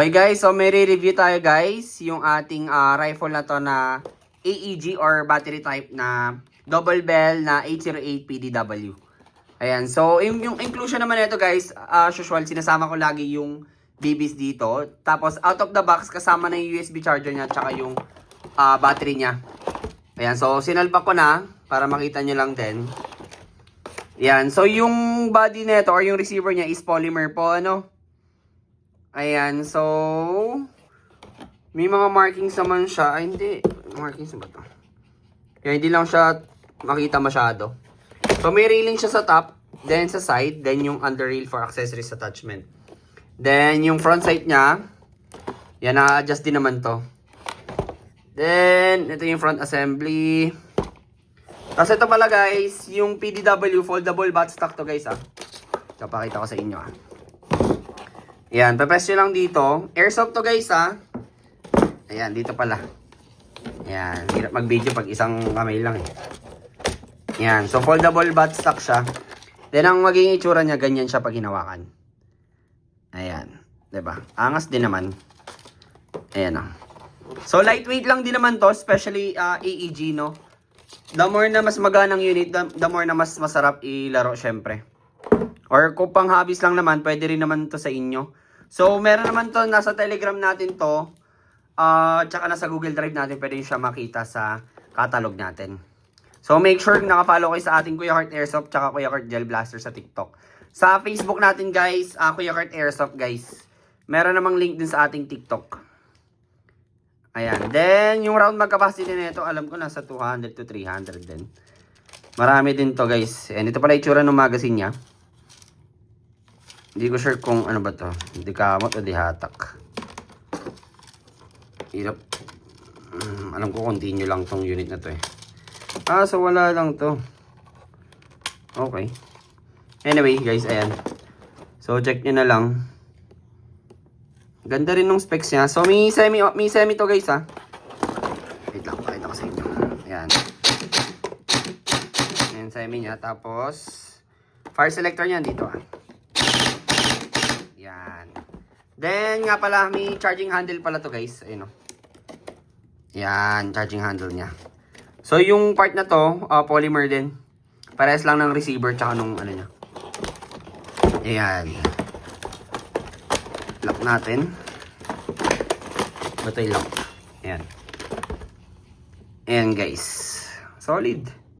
Okay guys, so may review tayo guys, yung ating rifle na to na AEG or battery type na double bell na 808 PDW. Ayan, so yung inclusion naman nito guys, as usual, sinasama ko lagi yung BBs dito. Tapos out of the box, kasama na yung USB charger niya at saka yung battery niya. Ayan, so sinalpak ko na para makita nyo lang din. Ayan, so yung body nito or yung receiver niya is polymer po, ano. Ayan, so may mga markings naman siya. Ay, hindi. Markings ba ito? Kaya hindi lang siya makita masyado. So may railing siya sa top, then sa side, then yung under rail for accessories attachment. Then yung front sight niya, yan, na-adjust din naman to. Then ito yung front assembly. Tapos ito pala guys, yung PDW foldable buttstock to guys . So pakita ko sa inyo . Ayan, papress nyo lang dito. Airsoft to guys . Ayan, dito pala. Ayan, hirap mag-video pag isang kamay lang . Ayan, so foldable buttstock siya. Then ang magiging itsura niya, ganyan siya pag hinawakan. Ayan, diba? Angas din naman. Ayan . So lightweight lang din naman to, especially AEG, no? The more na mas maganang unit, the more na mas masarap ilaro syempre. Or kung pang hobbies lang naman, pwede rin naman to sa inyo. So meron naman to, nasa Telegram natin to. Tsaka nasa Google Drive natin, pwede siya makita sa catalog natin. So make sure nakafollow kayo sa ating Kuya Kurt Airsoft tsaka Kuya Kurt Gel Blaster sa TikTok. Sa Facebook natin guys, Kuya Kurt Airsoft guys. Meron namang link din sa ating TikTok. Ayan. Then, yung round mag capacity nito, alam ko nasa 200 to 300 din. Marami din to guys. And ito pala itsura ng magazine niya. Hindi ko sure kung ano ba to. Di kamot o di hatak. Hirap. Alam ko continue lang tong unit na to . So wala lang to. Okay. Anyway guys, ayan. So check nyo na lang. Ganda rin ng specs niya. So may semi to guys . Wait lang, pakita ko sa inyo. Ayan. Ayan semi niya. Tapos fire selector niya dito . Ayan. Then nga pala, may charging handle pala to guys. Ayun . Ayan, charging handle niya. So yung part na to, polymer din. Parehas lang ng receiver tsaka nung ano niya. Ayan. Lock natin. Ito yung lock. Ayan. Ayan guys. Solid.